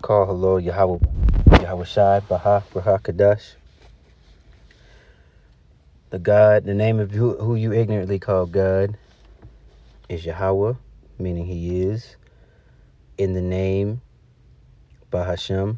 call hello Yahweh Yahweh Shai Baha Raha Kadash. The name of who you ignorantly call God is Yahweh, meaning He is. In the name Bahashem,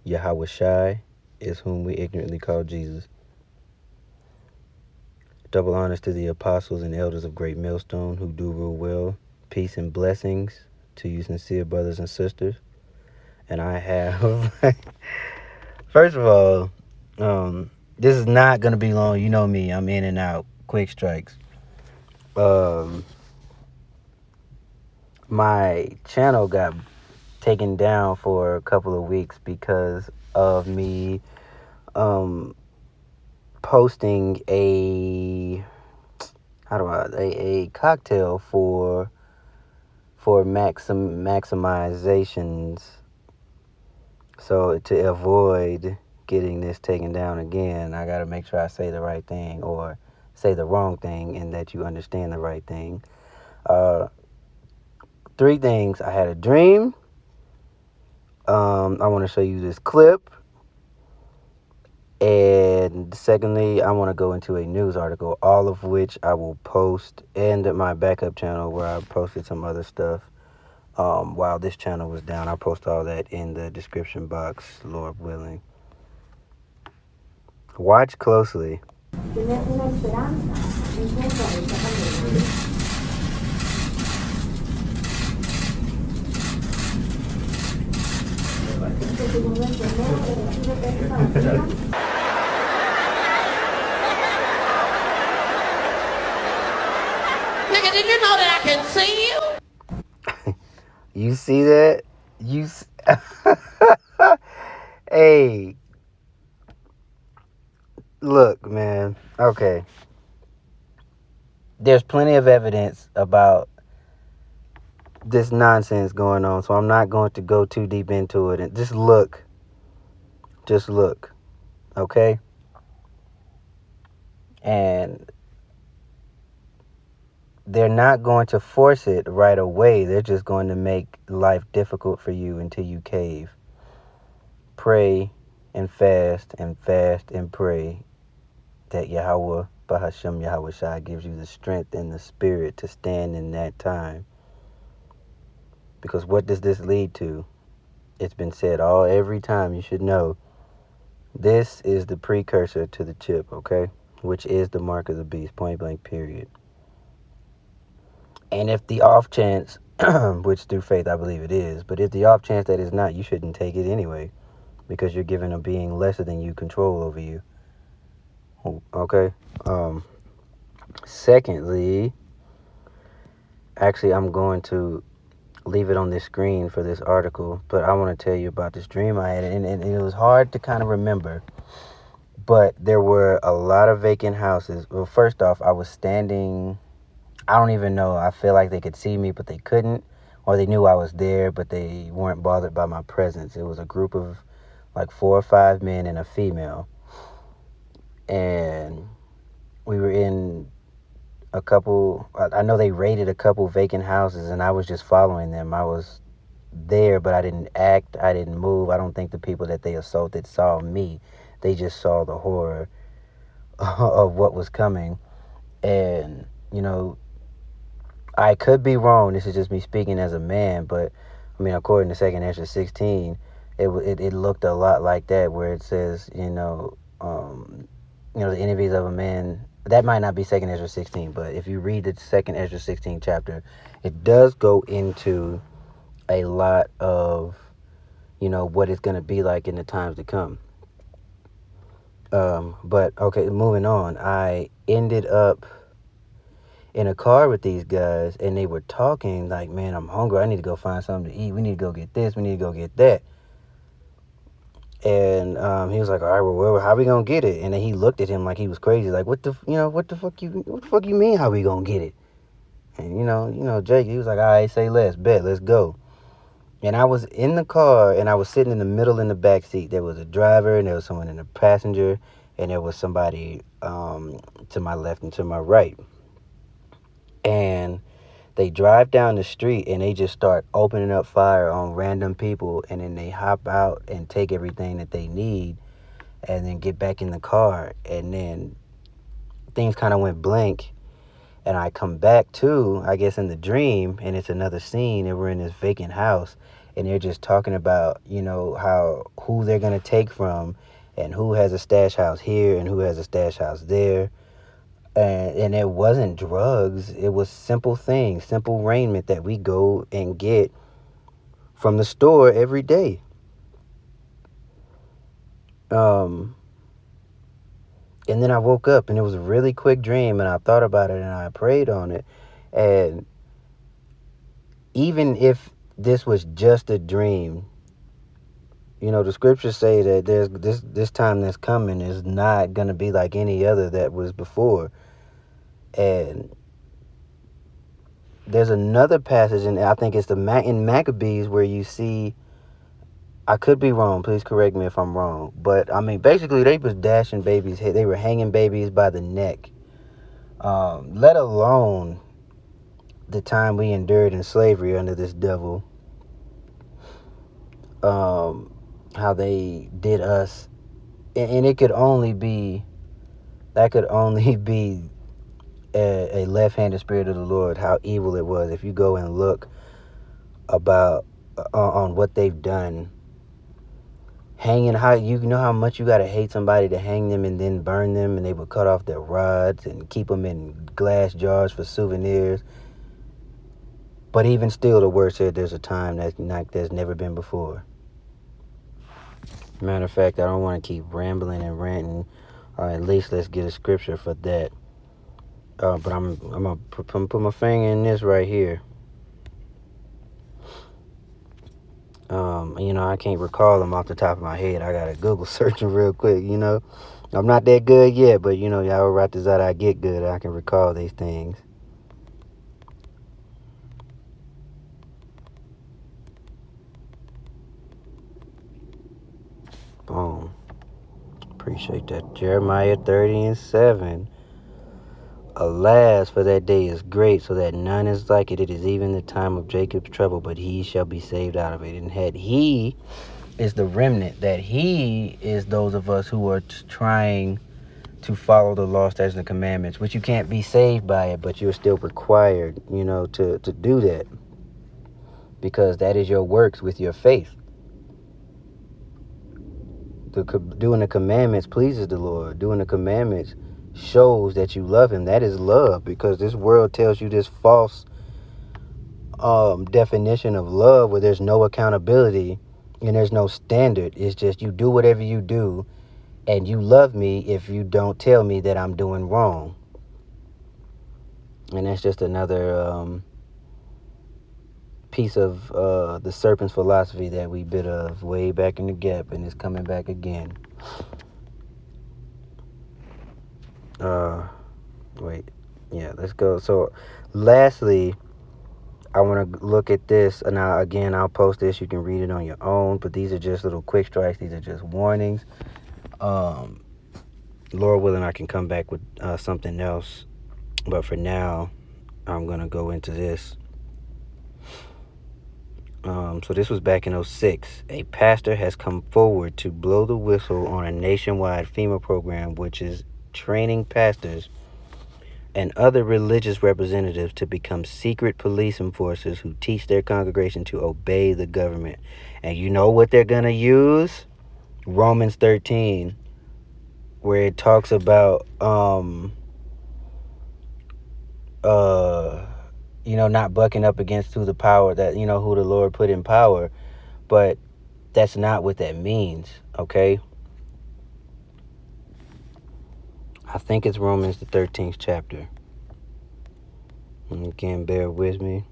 Yahweh Shai is whom we ignorantly call Jesus. Double honors to the apostles and elders of Great Millstone who do rule well. Peace and blessings to you sincere brothers and sisters. And I have, first of all, this is not going to be long. You know me, I'm in and out, quick strikes. My channel got taken down for a couple of weeks because of me posting a cocktail for maximizations. So to avoid getting this taken down again, I got to make sure I say the right thing or say the wrong thing and that you understand the right thing. 3 things. I had a dream. I want to show you this clip. And secondly, I want to go into a news article, all of which I will post, and at my backup channel where I posted some other stuff. While this channel was down, I'll post all that in the description box, Lord willing. Watch closely. Nigga, did you know that I can see you? You see that? Hey, look, man. Okay. There's plenty of evidence about this nonsense going on, so I'm not going to go too deep into it. And just look. Okay? And they're not going to force it right away. They're just going to make life difficult for you until you cave. Pray and fast and pray that Yahweh Bahashem Yahweh Shai gives you the strength and the spirit to stand in that time. Because what does this lead to? It's been said every time, you should know. This is the precursor to the chip, okay? Which is the mark of the beast, point blank, period. And if the off chance, which through faith I believe it is, but if the off chance that it's not, you shouldn't take it anyway. Because you're giving a being lesser than you control over you. Okay? Secondly, actually I'm going to leave it on this screen for this article, but I want to tell you about this dream I had, and it was hard to kind of remember, but there were a lot of vacant houses. Well, first off, I was standing, I don't even know, I feel like they could see me, but they couldn't, or they knew I was there, but they weren't bothered by my presence. It was a group of like 4 or 5 men and a female, and we were in a couple, I know they raided a couple vacant houses, and I was just following them. I was there, but I didn't act, I didn't move. I don't think the people that they assaulted saw me. They just saw the horror of what was coming. And, you know, I could be wrong. This is just me speaking as a man, but, I mean, according to 2nd Ezra 16, it looked a lot like that, where it says, the enemies of a man. That might not be 2nd Ezra 16, but if you read the 2nd Ezra 16 chapter, it does go into a lot of, what it's going to be like in the times to come. But, okay, moving on. I ended up in a car with these guys, and they were talking like, man, I'm hungry. I need to go find something to eat. We need to go get this. We need to go get that. And he was like, all right, well, how we gonna get it? And then he looked at him like he was crazy, like, what the fuck you mean, how we gonna get it? And Jake, he was like, all right, say less, bet, let's go. And I was in the car, and I was sitting in the middle in the back seat. There was a driver, and there was someone in the passenger, and there was somebody to my left and to my right. And They drive down the street and they just start opening up fire on random people, and then they hop out and take everything that they need and then get back in the car. And then things kind of went blank, and I come back to, I guess, in the dream, and it's another scene, and we're in this vacant house, and they're just talking about, who they're going to take from, and who has a stash house here and who has a stash house there. And it wasn't drugs. It was simple things, simple raiment that we go and get from the store every day. And then I woke up, and it was a really quick dream, and I thought about it, and I prayed on it. And even if this was just a dream, the scriptures say that there's this time that's coming is not going to be like any other that was before. And there's another passage, and I think it's in Maccabees, where you see, I could be wrong, please correct me if I'm wrong, but I mean, basically they was dashing babies' head, they were hanging babies by the neck, let alone the time we endured in slavery under this devil, how they did us, and that could only be a left-handed spirit of the Lord, how evil it was. If you go and look about on what they've done, hanging, how much you got to hate somebody to hang them and then burn them, and they would cut off their rods and keep them in glass jars for souvenirs. But even still, the word said there's a time there's never been before. Matter of fact, I don't want to keep rambling and ranting, or at least let's get a scripture for that. But I'm gonna put my finger in this right here. I can't recall them off the top of my head. I gotta Google search them real quick. I'm not that good yet, but y'all right this out. I get good. I can recall these things. Boom. Appreciate that. Jeremiah 30:7. Alas, for that day is great, so that none is like it. It is even the time of Jacob's trouble, but he shall be saved out of it. And he is the remnant, that he is those of us who are trying to follow the law, statutes, and commandments, which you can't be saved by it, but you're still required, to do that, because that is your works with your faith. Doing the commandments pleases the Lord. Doing the commandments shows that you love him. That is love, because this world tells you this false definition of love where there's no accountability and there's no standard. It's just you do whatever you do, and you love me if you don't tell me that I'm doing wrong. And that's just another piece of the serpent's philosophy that we bit of way back in the gap, and it's coming back again. Let's go. So lastly, I want to look at this, and I'll post this. You can read it on your own, but these are just little quick strikes. These are just warnings. Lord willing, I can come back with something else, but for now, I'm going to go into this. So this was back in 2006. A pastor has come forward to blow the whistle on a nationwide FEMA program, which is training pastors and other religious representatives to become secret police enforcers who teach their congregation to obey the government. And you know what they're going to use? Romans 13, where it talks about not bucking up against who the Lord put in power. But that's not what that means, okay? I think it's Romans the 13th chapter. And again, bear with me.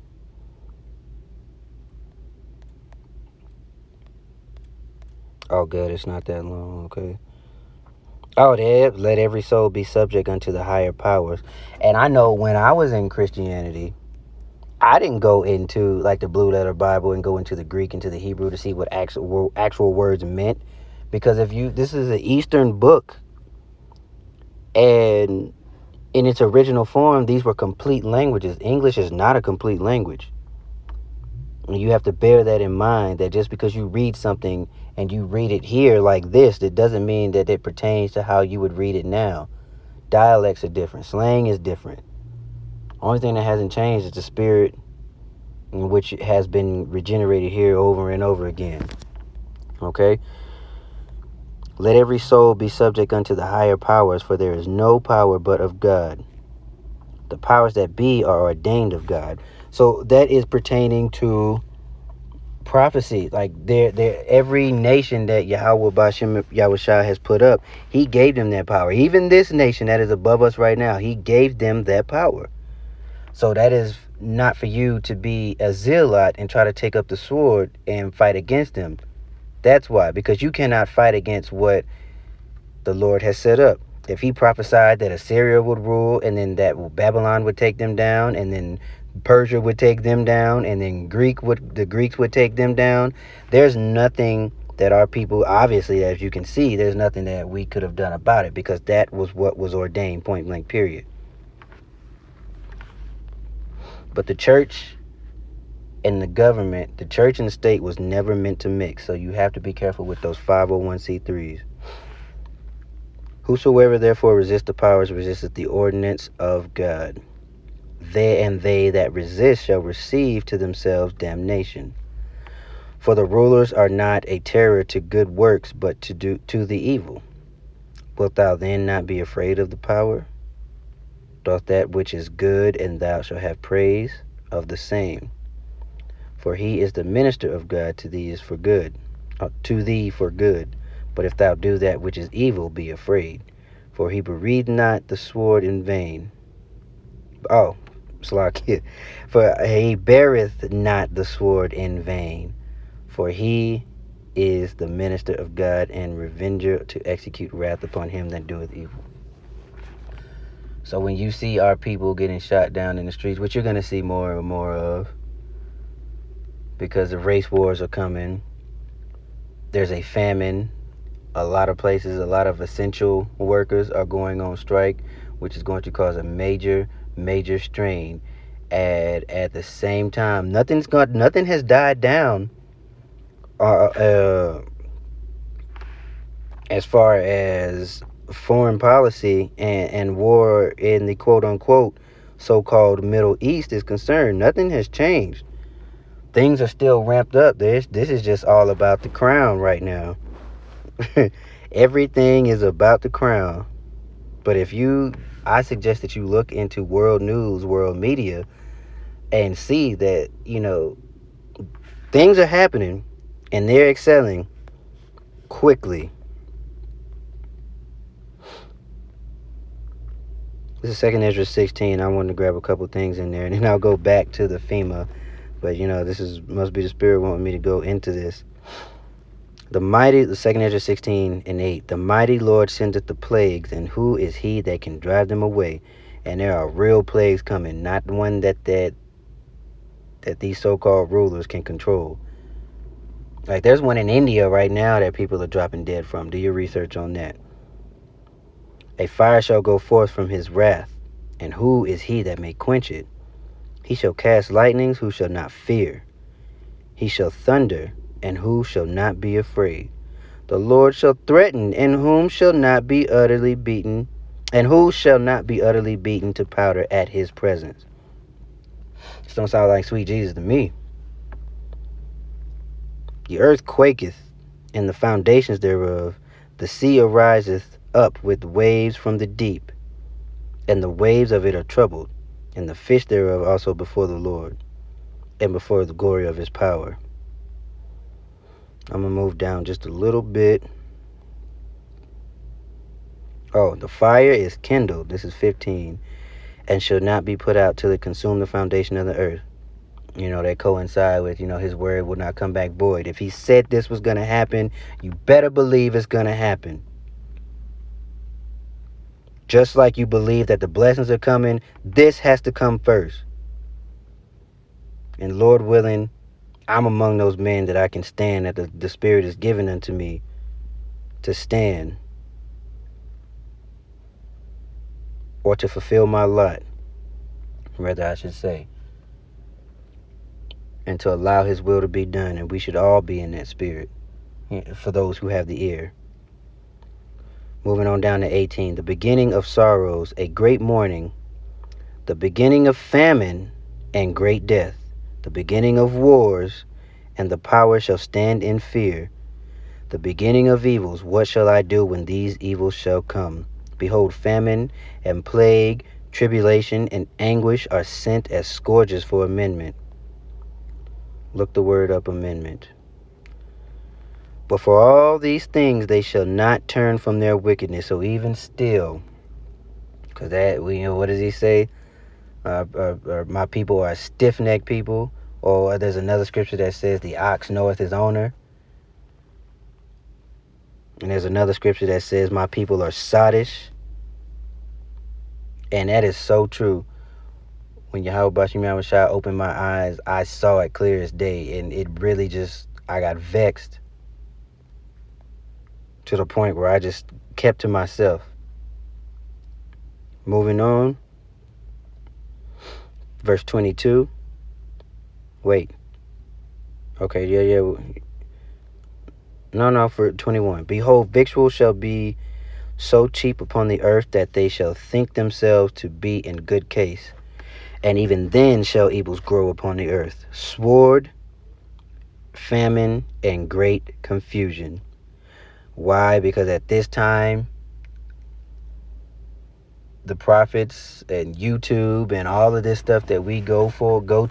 Oh, good, it's not that long, okay? Oh, let every soul be subject unto the higher powers. And I know when I was in Christianity, I didn't go into like the Blue Letter Bible and go into the Greek, into the Hebrew to see what actual words meant. Because this is an Eastern book, and In its original form, these were complete languages. English is not a complete language. And you have to bear that in mind, that just because you read something and you read it here like this, that doesn't mean that it pertains to how you would read it now. Dialects are different. Slang is different. Only thing that hasn't changed is the spirit in which has been regenerated here over and over again. Okay? Let every soul be subject unto the higher powers, for there is no power but of God. The powers that be are ordained of God. So that is pertaining to prophecy. Like every nation that Yahweh Bashem Yahushua has put up, he gave them that power. Even this nation that is above us right now, he gave them that power. So that is not for you to be a zealot and try to take up the sword and fight against them. That's why, because you cannot fight against what the Lord has set up. If he prophesied that Assyria would rule, and then that Babylon would take them down, and then Persia would take them down, and then the Greeks would take them down, there's nothing that our people, obviously, as you can see, there's nothing that we could have done about it, because that was what was ordained, point blank, period. But the church and the government, the church and the state was never meant to mix, so you have to be careful with those 501c3s. Whosoever therefore resists the powers resisteth the ordinance of God. They that resist shall receive to themselves damnation. For the rulers are not a terror to good works, but to the evil. Wilt thou then not be afraid of the power? Doth that which is good, and thou shalt have praise of the same. For he is the minister of God to thee for good. But if thou do that which is evil, be afraid. For he bereaved not the sword in vain. For he beareth not the sword in vain. For he is the minister of God, and revenger to execute wrath upon him that doeth evil. So when you see our people getting shot down in the streets, which you're going to see more and more of, because the race wars are coming, there's a famine. A lot of places, a lot of essential workers are going on strike, which is going to cause a major strain. At the same time, nothing has died down as far as foreign policy and war in the quote-unquote so-called Middle East is concerned. Nothing has changed. Things are still ramped up. This is just all about the crown right now. Everything is about the crown. But I suggest that you look into world news, world media, and see that, things are happening and they're excelling quickly. This is 2nd Ezra 16. I wanted to grab a couple things in there, and then I'll go back to the FEMA. But, must be the Spirit wanting me to go into this. The 2nd Ezra 16:8. The mighty Lord sendeth the plagues, and who is he that can drive them away? And there are real plagues coming, not one that these so-called rulers can control. Like, there's one in India right now that people are dropping dead from. Do your research on that. A fire shall go forth from his wrath, and who is he that may quench it? He shall cast lightnings, who shall not fear? He shall thunder, and who shall not be afraid? The Lord shall threaten, and whom shall not be utterly beaten, and who shall not be utterly beaten to powder at his presence. This don't sound like sweet Jesus to me. The earth quaketh, and the foundations thereof. The sea ariseth up with waves from the deep, and the waves of it are troubled, and the fish thereof also before the Lord, and before the glory of his power. I'm going to move down just a little bit. The fire is kindled. This is 15. And shall not be put out till it consume the foundation of the earth. They coincide with, his word will not come back void. If he said this was going to happen, you better believe it's going to happen. Just like you believe that the blessings are coming, this has to come first. And Lord willing, I'm among those men that I can stand, that the Spirit is given unto me to stand. or to fulfill my lot, rather I should say, and to allow his will to be done. And we should all be in that spirit, for those who have the ear. Moving on down to 18. The beginning of sorrows, a great mourning, the beginning of famine and great death, the beginning of wars, and the power shall stand in fear. The beginning of evils, what shall I do when these evils shall come? Behold, famine and plague, tribulation and anguish are sent as scourges for amendment. Look the word up, amendment. But for all these things they shall not turn from their wickedness. So even still, because that, what does he say? My people are stiff-necked people. Or there's another scripture that says the ox knoweth his owner. And there's another scripture that says my people are sottish. And that is so true. When Yahweh Shai Shai opened my eyes, I saw it clear as day. And it really just, I got vexed to the point where I just kept to myself. Moving on. Verse 22. Wait. Okay, yeah. No, for 21. Behold, victuals shall be so cheap upon the earth that they shall think themselves to be in good case. And even then shall evils grow upon the earth. Sword, famine, and great confusion. Why? Because at this time, the prophets and YouTube and all of this stuff that we go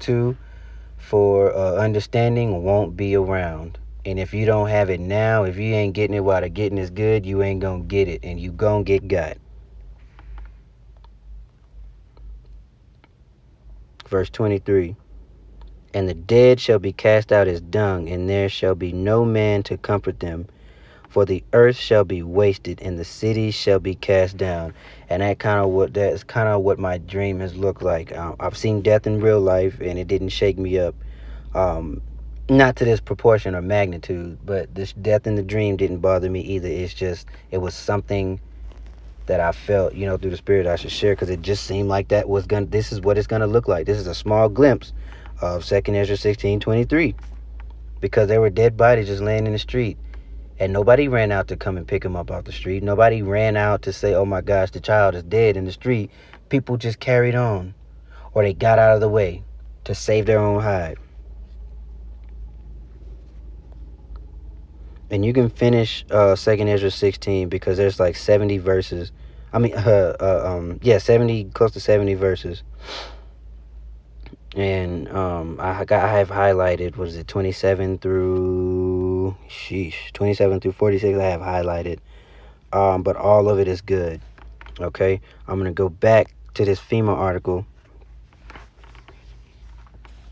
to for understanding won't be around. And if you don't have it now, if you ain't getting it while the getting is good, you ain't gonna get it, and you gonna get got. Verse 23. And the dead shall be cast out as dung, and there shall be no man to comfort them. For the earth shall be wasted, and the cities shall be cast down. And that's kind of what my dream has looked like. I've seen death in real life, and it didn't shake me up. Not to this proportion or magnitude, but this death in the dream didn't bother me either. It's just, it was something that I felt, through the spirit I should share, because it just seemed like this is what it's gonna look like. This is a small glimpse of 2 Ezra 16:23, because there were dead bodies just laying in the street, and nobody ran out to come and pick them up off the street. Nobody ran out to say, oh my gosh, the child is dead in the street. People just carried on, or they got out of the way to save their own hide. And you can finish 2 Ezra 16, because there's like 70 verses. 70, close to 70 verses. And I have highlighted, 27 through 46 I have highlighted. But all of it is good. Okay? I'm going to go back to this FEMA article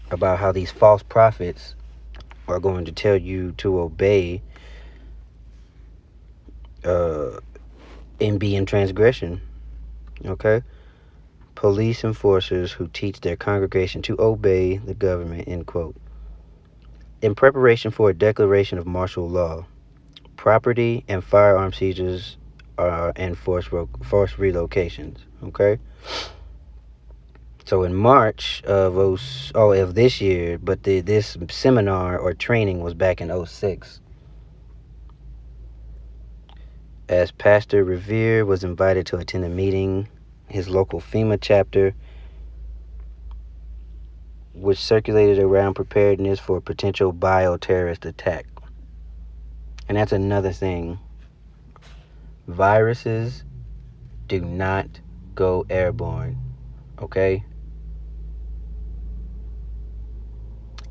about how these false prophets are going to tell you to obey and be in transgression. Okay? Police enforcers who teach their congregation to obey the government, end quote. In preparation for a declaration of martial law, property and firearm seizures and forced relocations. Okay? So in March of this year, but this seminar or training was back in 2006. As Pastor Revere was invited to attend a meeting, his local FEMA chapter, which circulated around preparedness for a potential bioterrorist attack. And that's another thing. Viruses do not go airborne, okay?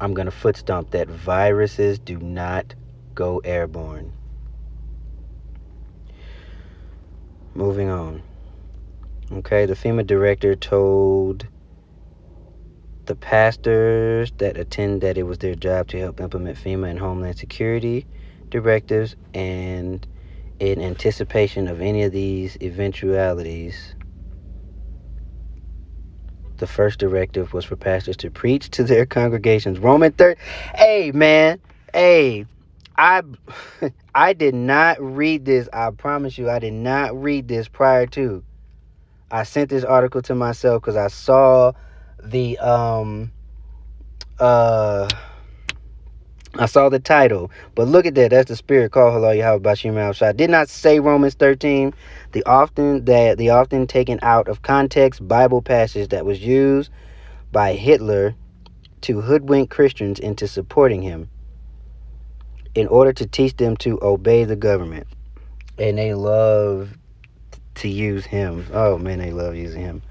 I'm going to foot stomp that. Viruses do not go airborne. Moving on. Okay, the FEMA director told the pastors that attend that it was their job to help implement FEMA and Homeland Security directives, and in anticipation of any of these eventualities, the first directive was for pastors to preach to their congregations. Romans 3. Hey, man. Hey, I did not read this. I promise you, I did not read this prior to. I sent this article to myself because I saw the I saw the title, but look at that. That's the spirit called Hello Yahweh Bashim Al Shai. Did not say Romans 13. The often taken out of context Bible passage that was used by Hitler to hoodwink Christians into supporting him in order to teach them to obey the government. And they love to use him. Oh man, they love using him.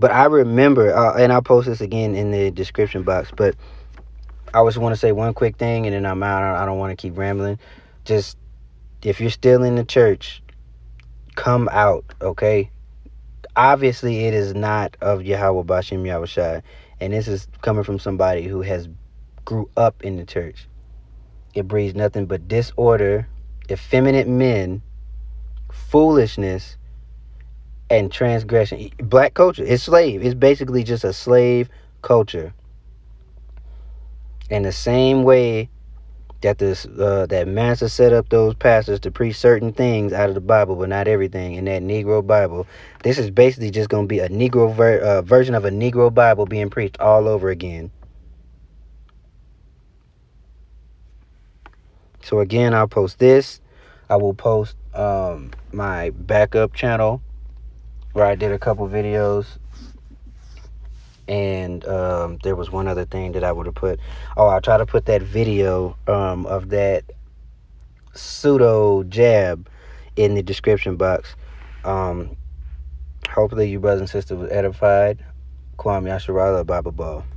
But I remember, and I'll post this again in the description box, but I just want to say one quick thing, and then I'm out. I don't want to keep rambling. Just, if you're still in the church, come out, okay? Obviously, it is not of Yahweh Bashim Yahweh Shai, and this is coming from somebody who has grew up in the church. It breeds nothing but disorder, effeminate men, foolishness, and transgression. Black culture, it's slave. It's basically just a slave culture. In the same way that that master set up those pastors to preach certain things out of the Bible, but not everything in that Negro Bible, this is basically just going to be a Negro version of a Negro Bible being preached all over again. So again, I'll post this. I will post my backup channel where I did a couple videos, and there was one other thing that I would have put. I'll try to put that video of that pseudo jab in the description box. Hopefully you brothers and sisters was edified. Kwame Yasharala Baba Ball.